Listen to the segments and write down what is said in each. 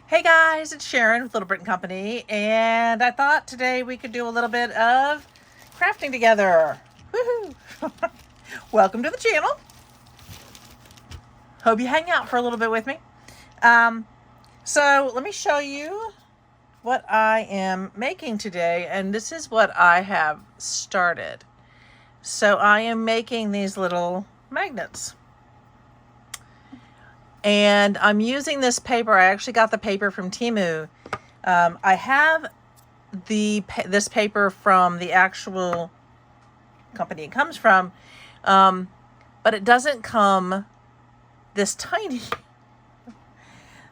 Hey guys, it's Sharon with Little Britain Company, and I thought today we could do a little bit of crafting together. Woohoo! Welcome to the channel. Hope you hang out for a little bit with me. So let me show you what I am making today, and this is what I have started. So I am making these little magnets. And I'm using this paper. I actually got the paper from Temu. I have this paper from the actual company it comes from, but it doesn't come this tiny.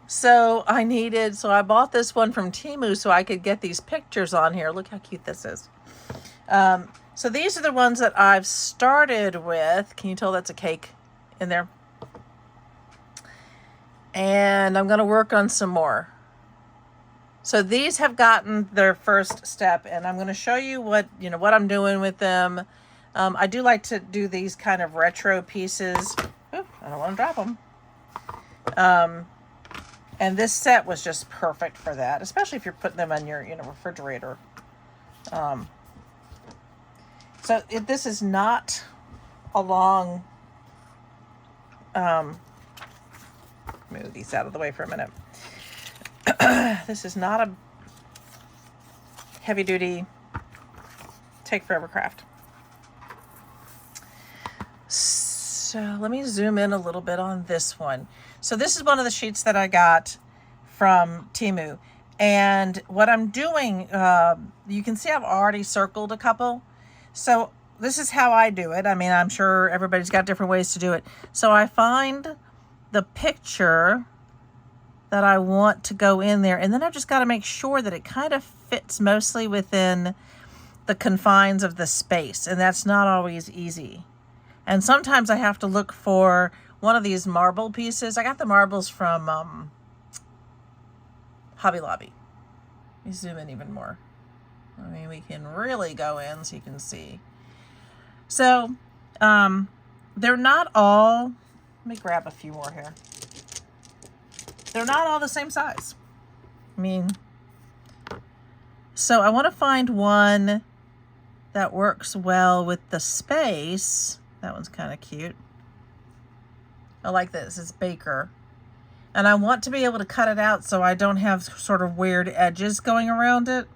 So I bought this one from Temu so I could get these pictures on here. Look how cute this is. So these are the ones that I've started with. Can you tell that's a cake in there? And I'm going to work on some more. So these have gotten their first step, and I'm going to show you what I'm doing with them. I do like to do these kind of retro pieces. Ooh, I don't want to drop them. And this set was just perfect for that, especially if you're putting them on your refrigerator. This is not a long. Move these out of the way for a minute. This is not a heavy duty take forever craft. So let me zoom in a little bit on this one. So this is one of the sheets that I got from Temu, and what I'm doing, you can see I've already circled a couple. So this is how I do it. I mean, I'm sure everybody's got different ways to do it. So I find the picture that I want to go in there, and then I've just got to make sure that it kind of fits mostly within the confines of the space, and that's not always easy. And sometimes I have to look for one of these marble pieces. I got the marbles from Hobby Lobby. Let me zoom in even more. I mean, we can really go in so you can see. So they're not all. Let me grab a few more here. They're not all the same size. I mean, so I want to find one that works well with the space. That one's kind of cute. I like this. It's Baker. And I want to be able to cut it out so I don't have sort of weird edges going around it.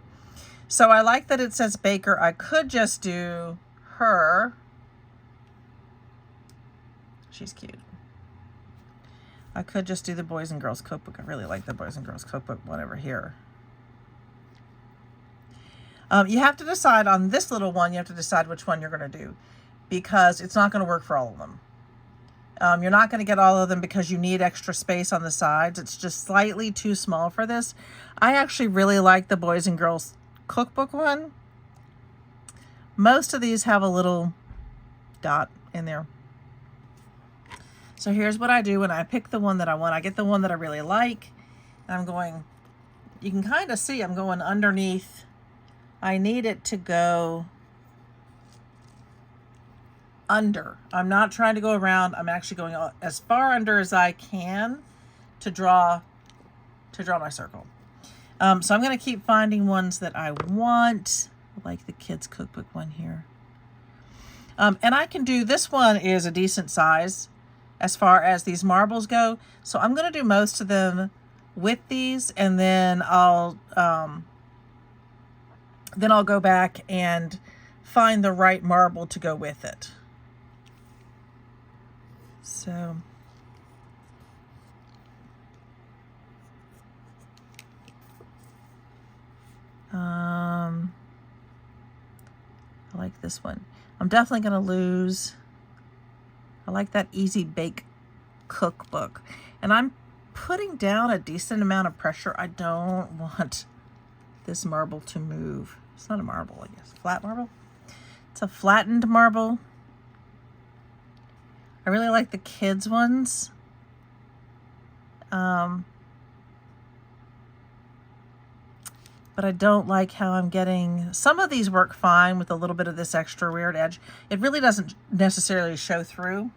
So I like that it says Baker. I could just do her. She's cute. I could just do the Boys and Girls Cookbook. I really like the Boys and Girls Cookbook one over here. You have to decide on this little one. You have to decide which one you're going to do, because it's not going to work for all of them. You're not going to get all of them because you need extra space on the sides. It's just slightly too small for this. I actually really like the Boys and Girls Cookbook one. Most of these have a little dot in there. So here's what I do when I pick the one that I want. I get the one that I really like, and I'm going, you can kind of see I'm going underneath. I need it to go under. I'm not trying to go around. I'm actually going as far under as I can to draw my circle. So I'm going to keep finding ones that I want. I like the kids cookbook one here. And I can do, this one is a decent size as far as these marbles go. So I'm going to do most of them with these, and then I'll go back and find the right marble to go with it. So I like this one. I'm definitely going to lose. I like that Easy Bake Cookbook. And I'm putting down a decent amount of pressure. I don't want this marble to move. It's not a marble, I guess. Flat marble? It's a flattened marble. I really like the kids ones. But I don't like how I'm getting, some of these work fine with a little bit of this extra weird edge. It really doesn't necessarily show through,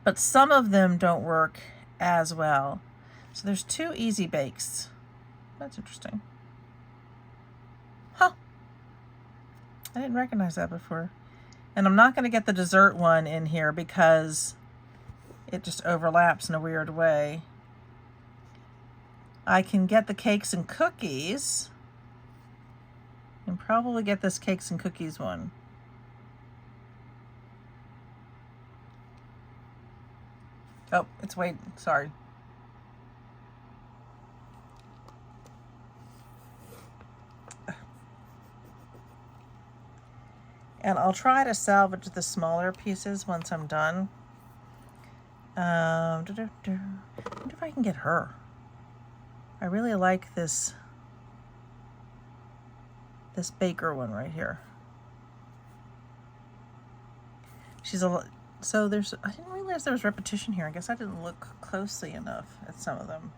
but some of them don't work as well. So there's 2 easy bakes. That's interesting. Huh. I didn't recognize that before. And I'm not going to get the dessert one in here because it just overlaps in a weird way. I can get the cakes and cookies and probably get this cakes and cookies one. Oh, it's waiting. Sorry. And I'll try to salvage the smaller pieces once I'm done. I wonder if I can get her. I really like this baker one right here. She's so there's, I didn't realize there was repetition here. I guess I didn't look closely enough at some of them.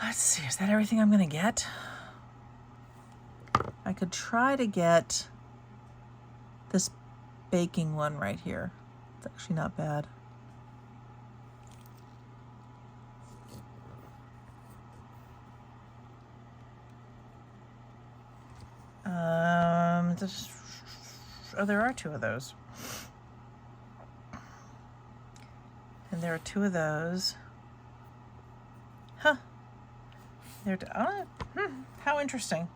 Let's see, is that everything I'm gonna get? I could try to get this baking one right here. It's actually not bad. Oh, there are 2 of those. And there are 2 of those. Huh. How interesting.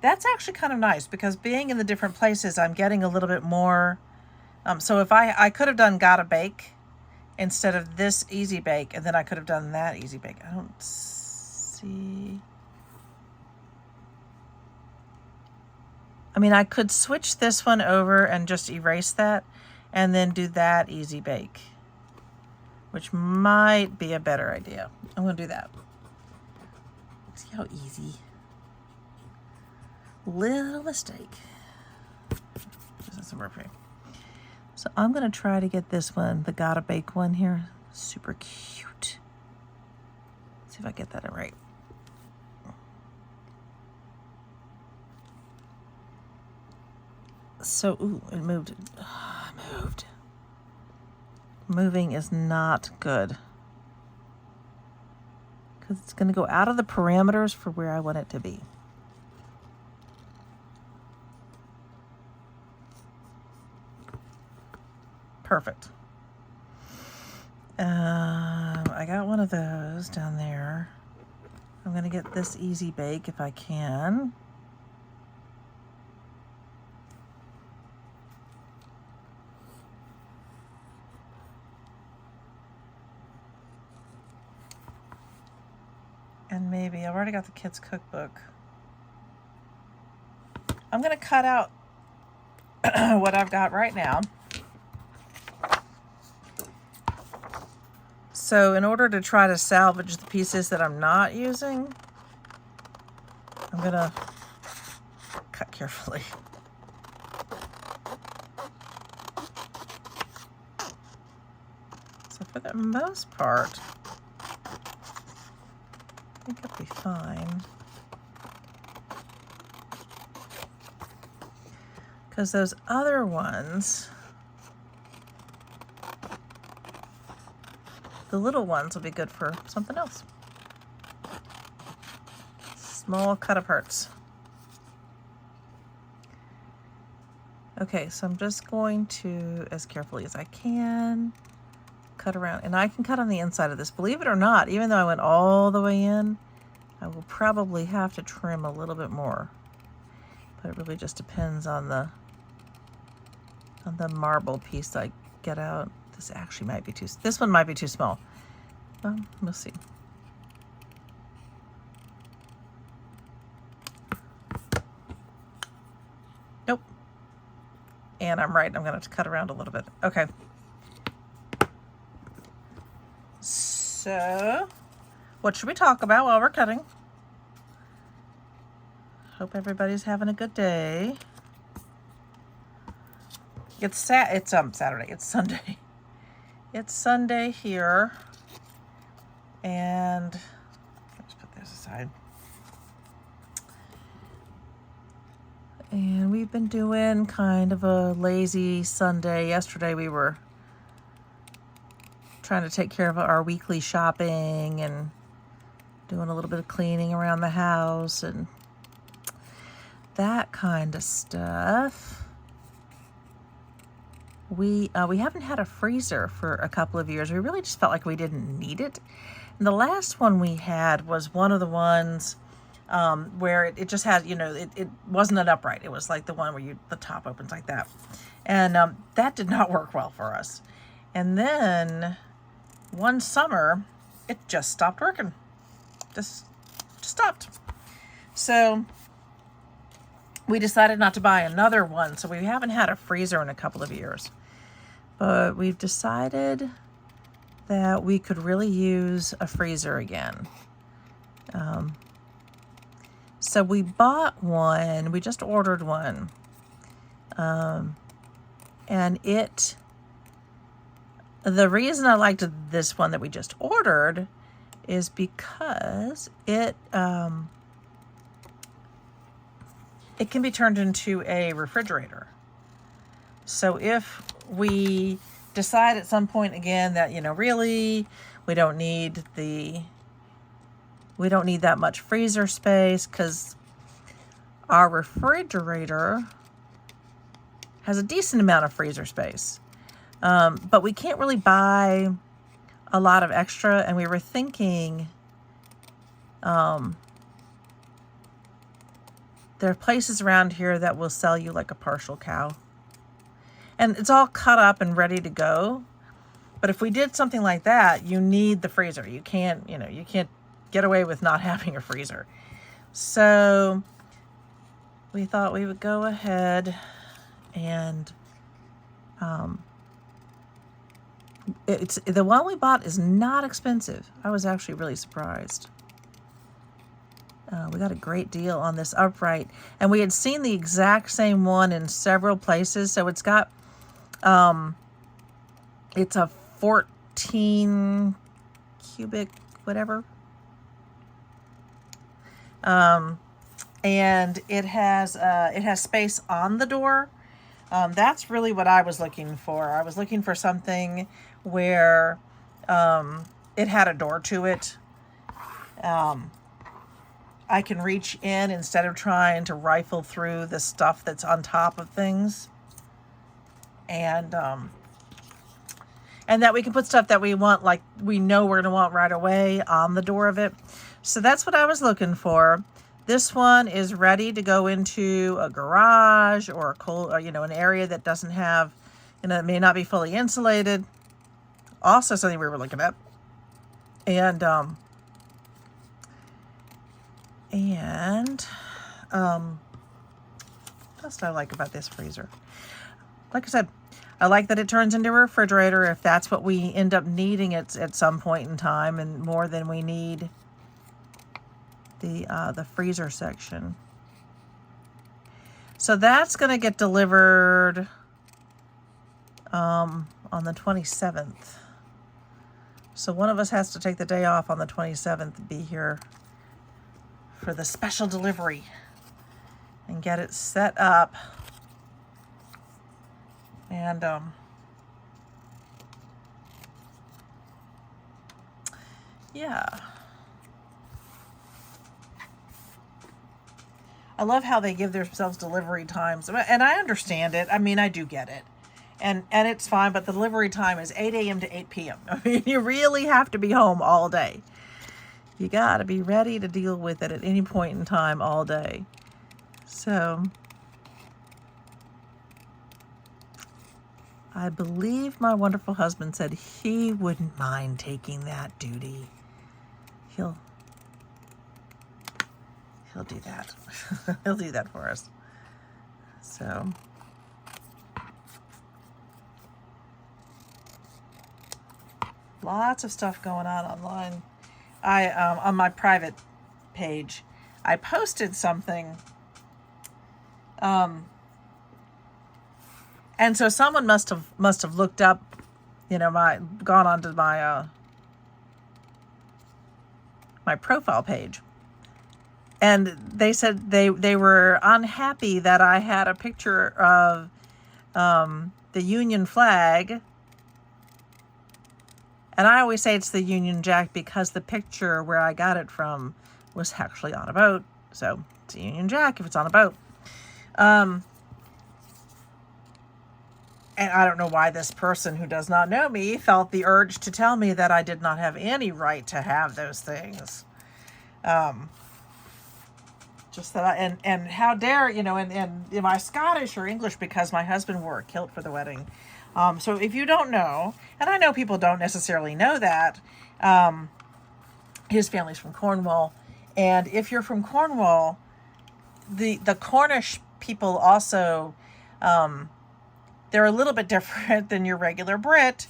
That's actually kind of nice because being in the different places, I'm getting a little bit more. So if I could have done gotta bake instead of this easy bake, and then I could have done that easy bake. I don't see. I mean, I could switch this one over and just erase that and then do that easy bake, which might be a better idea. I'm going to do that. See how easy. Little mistake. Doesn't work right. So I'm going to try to get this one, the gotta bake one here. Super cute. See if I get that right. So, ooh, it moved. Moved. Moving is not good. Because it's going to go out of the parameters for where I want it to be. Perfect. I got one of those down there. I'm going to get this easy bake if I can. And maybe, I've already got the kids' cookbook. I'm going to cut out what I've got right now. So in order to try to salvage the pieces that I'm not using, I'm going to cut carefully. So for the most part, I think it'll be fine. Because those other ones, the little ones will be good for something else. Small cut aparts. Okay, so I'm just going to, as carefully as I can, cut around. And I can cut on the inside of this. Believe it or not, even though I went all the way in, I will probably have to trim a little bit more. But it really just depends on the marble piece I get out. This actually might be this one might be too small. We'll see. Nope. And I'm right, I'm gonna have to cut around a little bit. Okay. So, what should we talk about while we're cutting? Hope everybody's having a good day. It's Saturday. It's Sunday. It's Sunday here. And let's put this aside. And we've been doing kind of a lazy Sunday. Yesterday we were trying to take care of our weekly shopping and doing a little bit of cleaning around the house and that kind of stuff. We haven't had a freezer for a couple of years. We really just felt like we didn't need it. And the last one we had was one of the ones where it just had, it wasn't an upright. It was like the one where the top opens like that. And that did not work well for us. And then one summer, it just stopped working. Just stopped. So we decided not to buy another one. So we haven't had a freezer in a couple of years. But we've decided that we could really use a freezer again. So we bought one. We just ordered one. And the reason I liked this one that we just ordered is because it can be turned into a refrigerator. So if we decide at some point again that, really we don't need that much freezer space, because our refrigerator has a decent amount of freezer space. But we can't really buy a lot of extra, and we were thinking there are places around here that will sell you like a partial cow. And it's all cut up and ready to go. But if we did something like that, you need the freezer. You can't get away with not having a freezer. So we thought we would go ahead and it's the one we bought is not expensive. I was actually really surprised. We got a great deal on this upright, and we had seen the exact same one in several places. So it's got it's a 14 cubic whatever, and it has space on the door. That's really what I was looking for. I was looking for something where it had a door to it. I can reach in instead of trying to rifle through the stuff that's on top of things. And that we can put stuff that we want, like we know we're going to want right away, on the door of it. So that's what I was looking for. This one is ready to go into a garage or an area that doesn't have, it may not be fully insulated. Also something we were looking at. And what else do I like about this freezer? Like I said, I like that it turns into a refrigerator if that's what we end up needing at some point in time, and more than we need the freezer section. So that's going to get delivered on the 27th. So one of us has to take the day off on the 27th to be here for the special delivery and get it set up. And yeah. I love how they give themselves delivery times. And I understand it. I mean, I do get it. And it's fine, but the delivery time is 8 a.m. to 8 p.m. I mean, you really have to be home all day. You got to be ready to deal with it at any point in time all day. So I believe my wonderful husband said he wouldn't mind taking that duty. He'll do that. He'll do that for us. So lots of stuff going on online. I on my private page, I posted something. And so someone must have looked up, gone onto my my profile page. And they said they were unhappy that I had a picture of the Union flag And I always say it's the Union Jack because the picture where I got it from was actually on a boat. So it's a Union Jack if it's on a boat. And I don't know why this person who does not know me felt the urge to tell me that I did not have any right to have those things. Just that and how dare, and am I Scottish or English because my husband wore a kilt for the wedding. So if you don't know, and I know people don't necessarily know that, his family's from Cornwall. And if you're from Cornwall, the Cornish people also, they're a little bit different than your regular Brit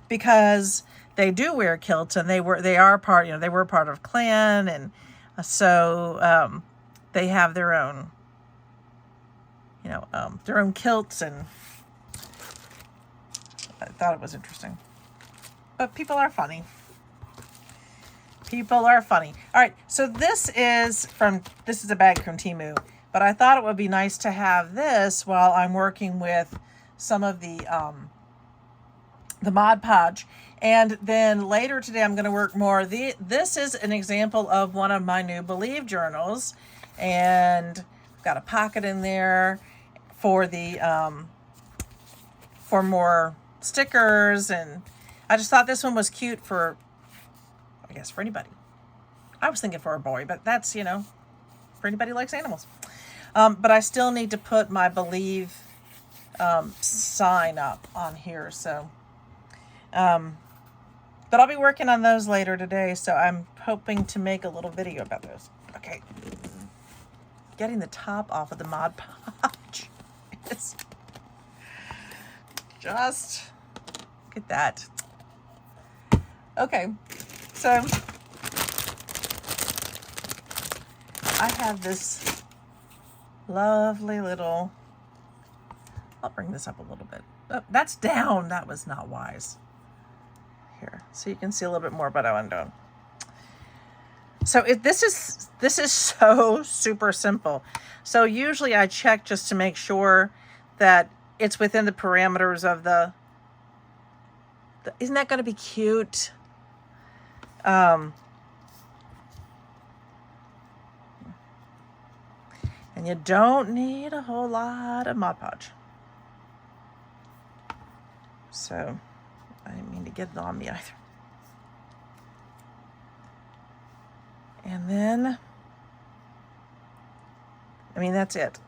because they do wear kilts and they were part of clan. And so, they have their own, their own kilts, and I thought it was interesting. But people are funny. People are funny. All right, so this is a bag from Temu, but I thought it would be nice to have this while I'm working with some of the Mod Podge. And then later today, I'm going to work more. This is an example of one of my new Believe journals. And I've got a pocket in there for for more stickers. And I just thought this one was cute for anybody. I was thinking for a boy, but that's, for anybody who likes animals. But I still need to put my Believe sign up on here. So, but I'll be working on those later today. So I'm hoping to make a little video about those. Okay. Getting the top off of the Mod Podge is just, look at that. Okay, so I have this lovely little, I'll bring this up a little bit. Oh, that's down. That was not wise. Here, so you can see a little bit more about what I'm doing. So this is so super simple. So usually I check just to make sure that it's within the parameters of the isn't that going to be cute? And you don't need a whole lot of Mod Podge. So I didn't mean to get it on me either. And then, that's it.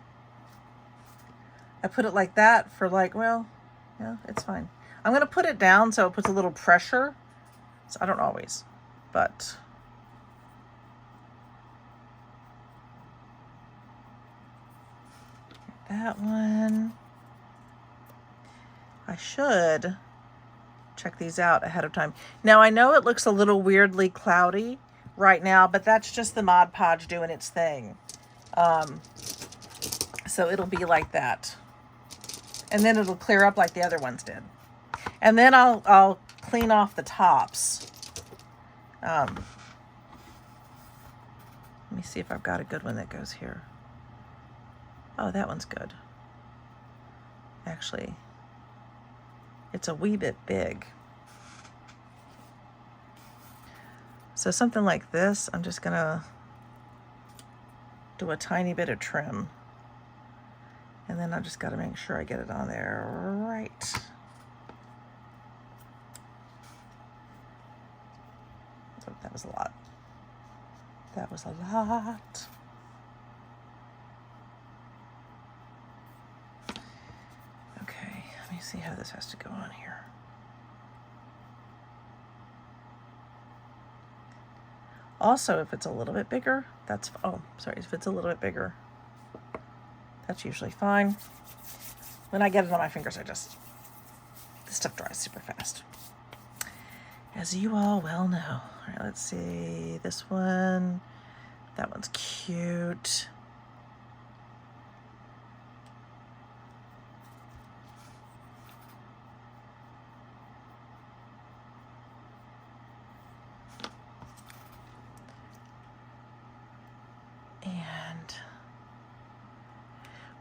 I put it like that for it's fine. I'm going to put it down so it puts a little pressure. So I don't always, but that one. I should check these out ahead of time. Now I know it looks a little weirdly cloudy right now, but that's just the Mod Podge doing its thing. So it'll be like that. And then it'll clear up like the other ones did. And then I'll clean off the tops. Let me see if I've got a good one that goes here. Oh, that one's good. Actually, it's a wee bit big. So something like this, I'm just gonna do a tiny bit of trim. And then I just gotta make sure I get it on there right. Oh, that was a lot. That was a lot. Okay, let me see how this has to go on here. Also, if it's a little bit bigger, if it's a little bit bigger, that's usually fine. When I get it on my fingers, this stuff dries super fast, as you all well know. All right, let's see this one. That one's cute.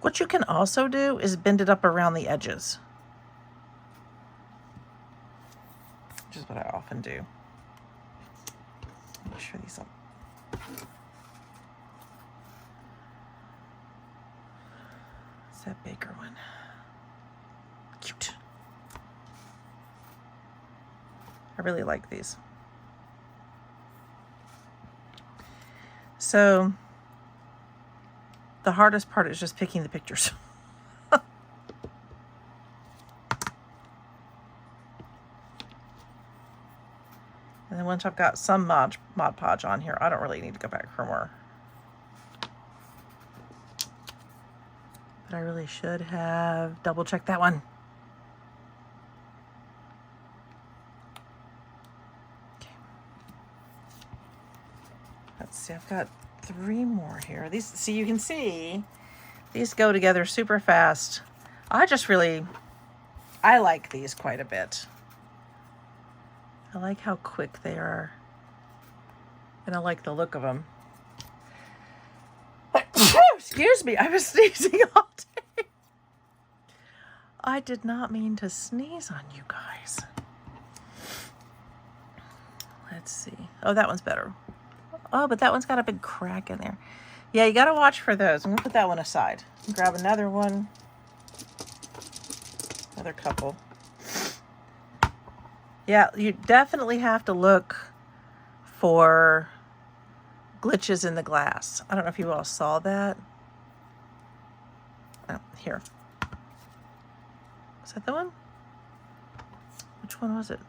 What you can also do is bend it up around the edges. Which is what what I often do. Make sure these up. It's that Baker one. Cute. I really like these. So the hardest part is just picking the pictures. And then once I've got some Mod Podge on here, I don't really need to go back for more. But I really should have double checked that one. Okay. Let's see, I've got 3 more here. These, see, you can see these go together super fast. I like these quite a bit. I like how quick they are. And I like the look of them. Excuse me, I was sneezing all day. I did not mean to sneeze on you guys. Let's see. Oh, that one's better. Oh, but that one's got a big crack in there. Yeah, you got to watch for those. I'm going to put that one aside. Grab another one. Another couple. Yeah, you definitely have to look for glitches in the glass. I don't know if you all saw that. Oh, here. Is that the one? Which one was it?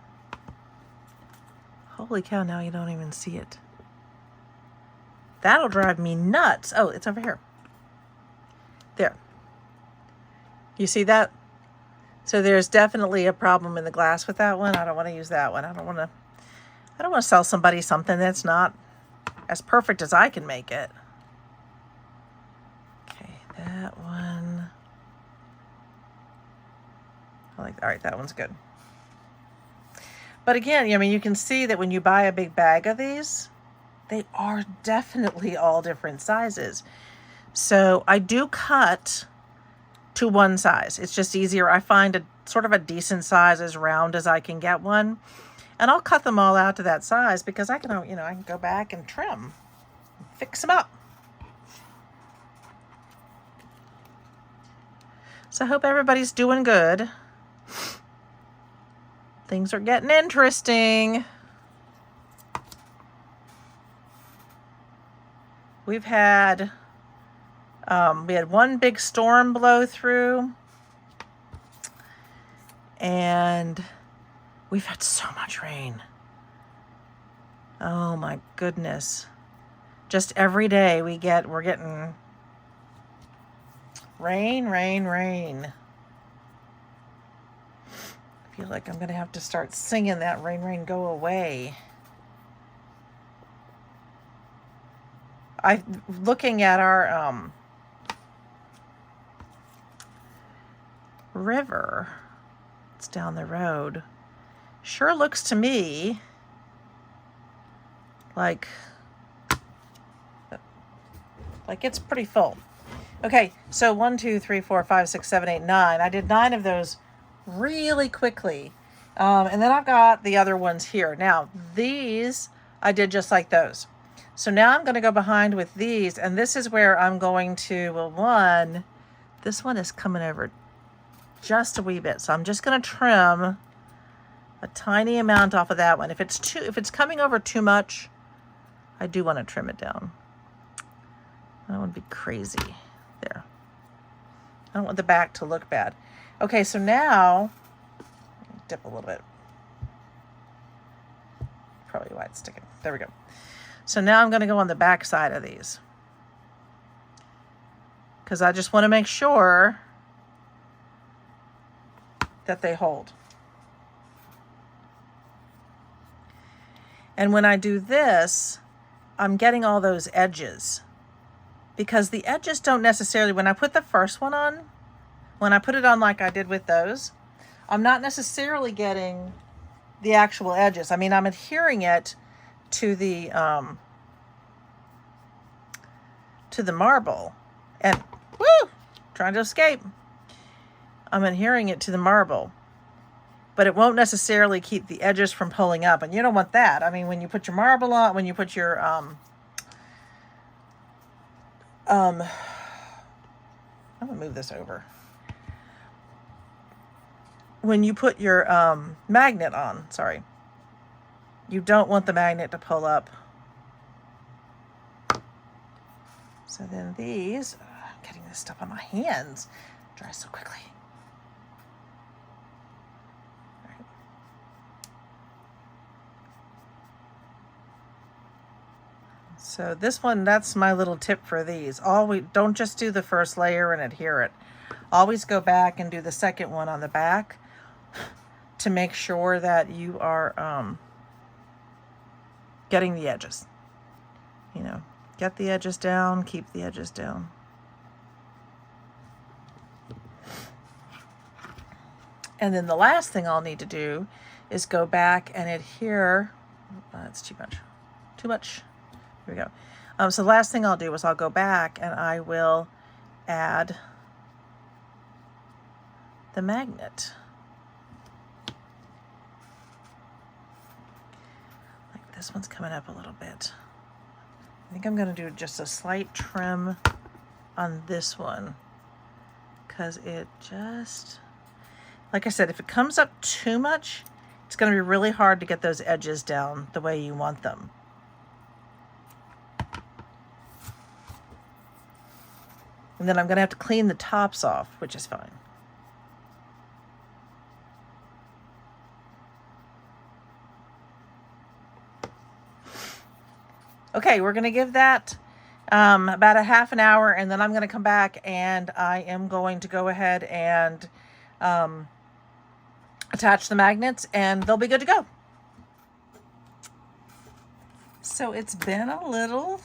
Holy cow, now you don't even see it. That'll drive me nuts. Oh, it's over here. There. You see that? So there's definitely a problem in the glass with that one. I don't want to use that one. I don't want to sell somebody something that's not as perfect as I can make it. Okay, that one. All right, that one's good. But again, I mean, you can see that when you buy a big bag of these, they are definitely all different sizes. So I do cut to one size. It's just easier. I find a sort of a decent size, as round as I can get one. And I'll cut them all out to that size because I can, I can go back and trim, fix them up. So I hope everybody's doing good. Things are getting interesting. We had one big storm blow through, and we've had so much rain. Oh my goodness. Just every day we're getting rain, rain, rain. I feel like I'm going to have to start singing that Rain, Rain, Go Away. Looking at our river, it's down the road, sure looks to me like it's pretty full. Okay, so 1, 2, 3, 4, 5, 6, 7, 8, 9. I did 9 of those really quickly. And then I've got the other ones here. Now, these I did just like those. So now I'm going to go behind with these, and this is where I'm going to, well, this one is coming over just a wee bit. So I'm just going to trim a tiny amount off of that one. If it's coming over too much, I do want to trim it down. I don't want to be crazy. There. I don't want the back to look bad. Okay, so now, dip a little bit. Probably why it's sticking. There we go. So now I'm going to go on the back side of these, because I just want to make sure that they hold. And when I do this, I'm getting all those edges, because the edges don't necessarily, when I put the first one on, when I put it on like I did with those, I'm not necessarily getting the actual edges. I mean, I'm adhering it to the marble, and trying to escape. I'm adhering it to the marble, but it won't necessarily keep the edges from pulling up, and you don't want that. I mean, when you put your marble on, when you put your I'm gonna move this over. When you put your magnet on, sorry, you don't want the magnet to pull up. So then these, I'm getting this stuff on my hands, dry so quickly. All right. So this one, that's my little tip for these. Don't just do the first layer and adhere it. Always go back and do the second one on the back to make sure that you are getting the edges. You know, get the edges down, keep the edges down. And then the last thing I'll need to do is go back and adhere. That's too much. Too much. Here we go. So the last thing I'll do is I'll go back and I will add the magnet. Like this one's coming up a little bit. I think I'm going to do just a slight trim on this one because it just, like I said, if it comes up too much, it's going to be really hard to get those edges down the way you want them. And then I'm going to have to clean the tops off, which is fine. Okay, we're going to give that about a half an hour, and then I'm going to come back and I am going to go ahead and attach the magnets, and they'll be good to go. So it's been a little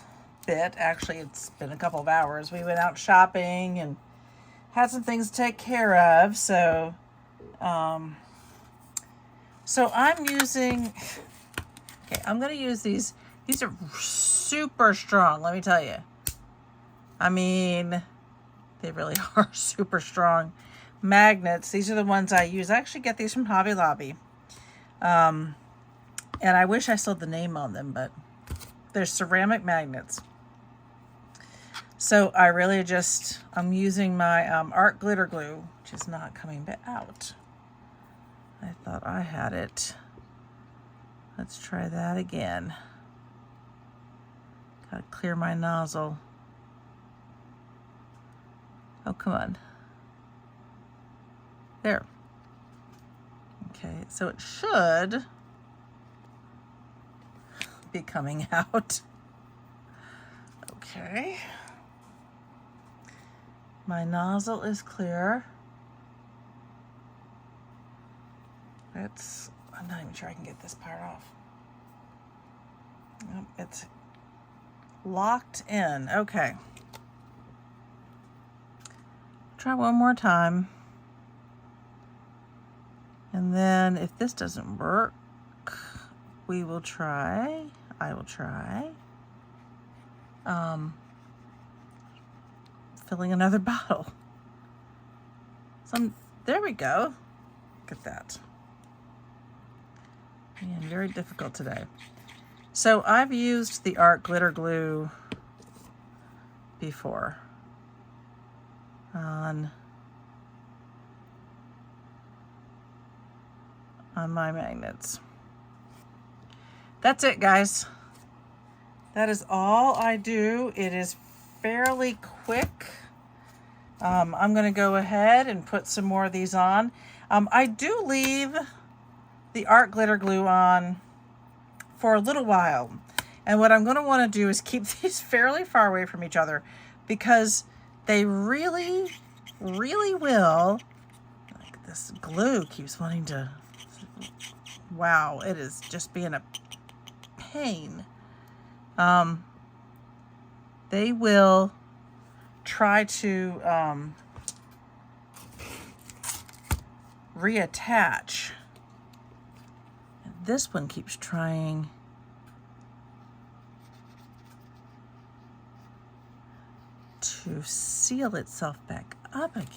bit, actually it's been a couple of hours. We went out shopping and had some things to take care of. So I'm using, okay, I'm going to use these. These are super strong, let me tell you. I mean, they really are super strong magnets. These are the ones I use. I actually get these from Hobby Lobby. And I wish I still had the name on them, but they're ceramic magnets. So I really just, I'm using my art glitter glue, which is not coming out. I thought I had it. Let's try that again. Gotta clear my nozzle. Oh, come on. There. Okay, so it should be coming out. Okay. My nozzle is clear. I'm not even sure I can get this part off. Nope, it's locked in. Okay. Try one more time. And then if this doesn't work, I will try filling another bottle. There we go. Look at that. Man, very difficult today. So I've used the art glitter glue before on my magnets. That's it, guys. That is all I do. It is fairly quick. I'm going to go ahead and put some more of these on. I do leave the art glitter glue on for a little while. And what I'm going to want to do is keep these fairly far away from each other because they really, really will. Like this glue keeps wanting to, wow, it is just being a pain. They will try to reattach. And this one keeps trying to seal itself back up again.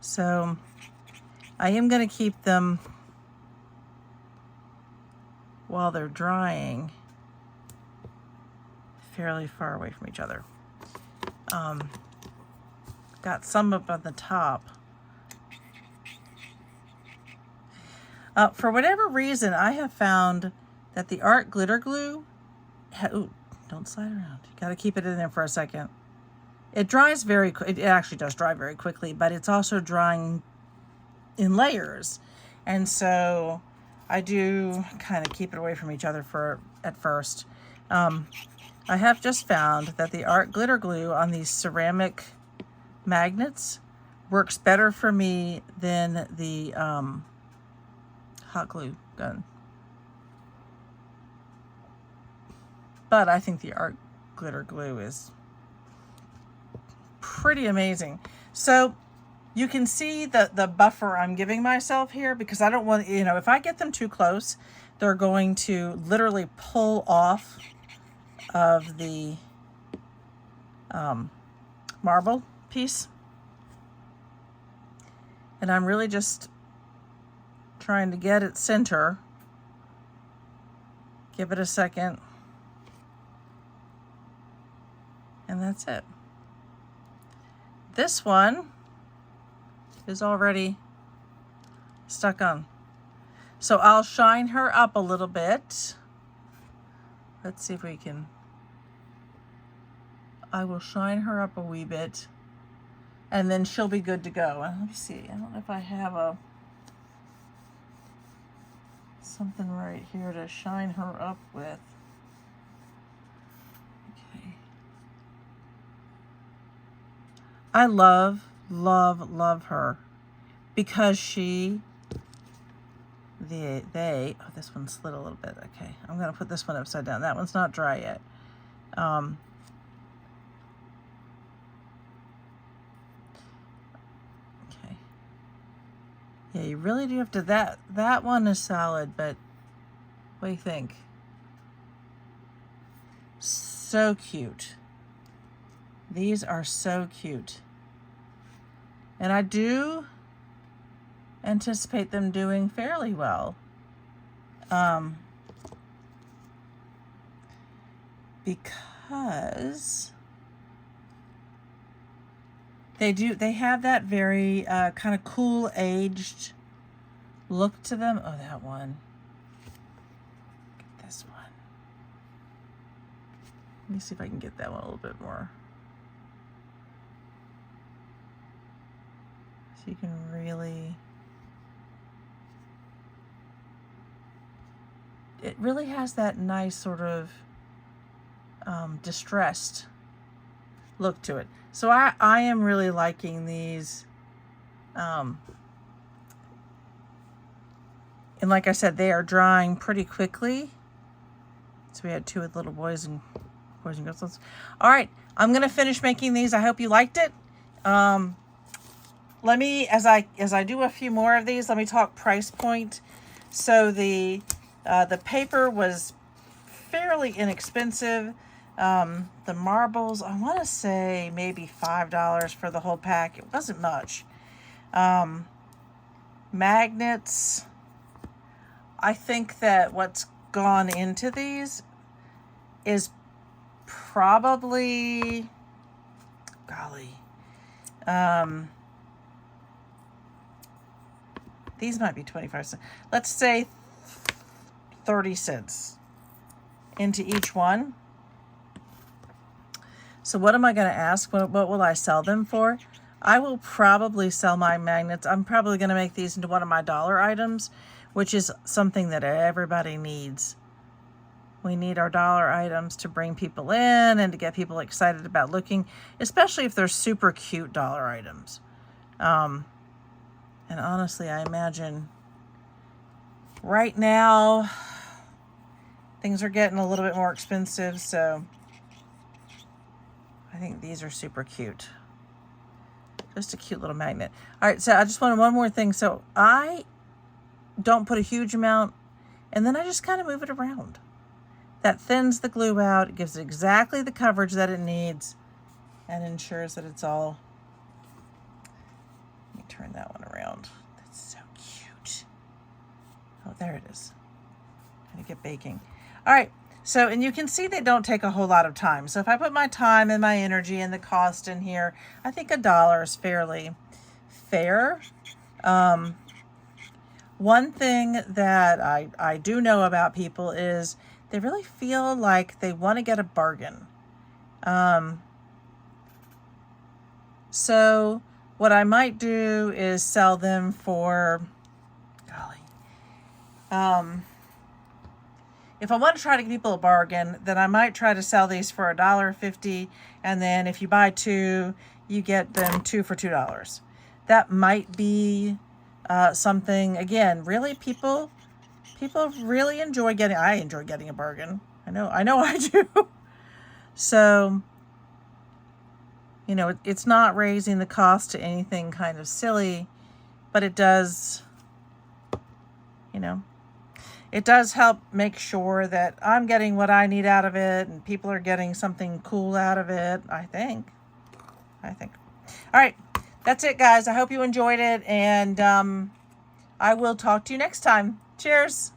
So I am going to keep them while they're drying fairly far away from each other. Got some up on the top. For whatever reason, I have found that the art glitter glue, ooh, don't slide around. You got to keep it in there for a second. It dries it actually does dry very quickly, but it's also drying in layers. And so I do kind of keep it away from each other at first. I have just found that the art glitter glue on these ceramic magnets works better for me than the hot glue gun. But I think the art glitter glue is pretty amazing. So you can see the buffer I'm giving myself here, because I don't want, if I get them too close, they're going to literally pull off of the marble piece. And I'm really just trying to get it center. Give it a second. And that's it. This one is already stuck on. So I'll shine her up a little bit. Let's see if we can. I will shine her up a wee bit, and then she'll be good to go. And let me see. I don't know if I have something right here to shine her up with. Okay. I love her because oh, this one slid a little bit. Okay, I'm gonna put this one upside down. That one's not dry yet. Okay. Yeah, you really do have to, that one is solid, but what do you think? So cute. These are so cute. And I do anticipate them doing fairly well. Because they have that very kind of cool aged look to them. Oh, that one. Get this one. Let me see if I can get that one a little bit more. So you can really, it really has that nice sort of distressed look to it. So I am really liking these. And like I said, they are drying pretty quickly. So we had two with little boys and girls. All right, I'm gonna finish making these. I hope you liked it. Let me, as I do a few more of these, let me talk price point. So the paper was fairly inexpensive. The marbles, I want to say maybe $5 for the whole pack. It wasn't much. Magnets, I think that what's gone into these is probably, golly, these might be 25 cents. Let's say 30 cents into each one. So what am I going to ask? What will I sell them for? I will probably sell my magnets. I'm probably going to make these into one of my dollar items, which is something that everybody needs. We need our dollar items to bring people in and to get people excited about looking, especially if they're super cute dollar items. And honestly, I imagine right now things are getting a little bit more expensive, so I think these are super cute. Just a cute little magnet. All right, so I just wanted one more thing. So I don't put a huge amount, and then I just kind of move it around. That thins the glue out. It gives it exactly the coverage that it needs and ensures that it's all. Let me turn that one around. That's so cute. there it is. Gonna get baking. All right. So, and you can see they don't take a whole lot of time. So if I put my time and my energy and the cost in here, I think $1 is fairly fair. One thing that I do know about people is they really feel like they want to get a bargain. So what I might do is sell them for, golly, if I want to try to give people a bargain, then I might try to sell these for $1.50, and then if you buy 2, you get them 2 for $2. That might be something. Again, really, people really enjoy getting. I enjoy getting a bargain. I know I do. So, you know, it's not raising the cost to anything kind of silly, but it does, you know, it does help make sure that I'm getting what I need out of it and people are getting something cool out of it, I think. All right, that's it, guys. I hope you enjoyed it, and I will talk to you next time. Cheers.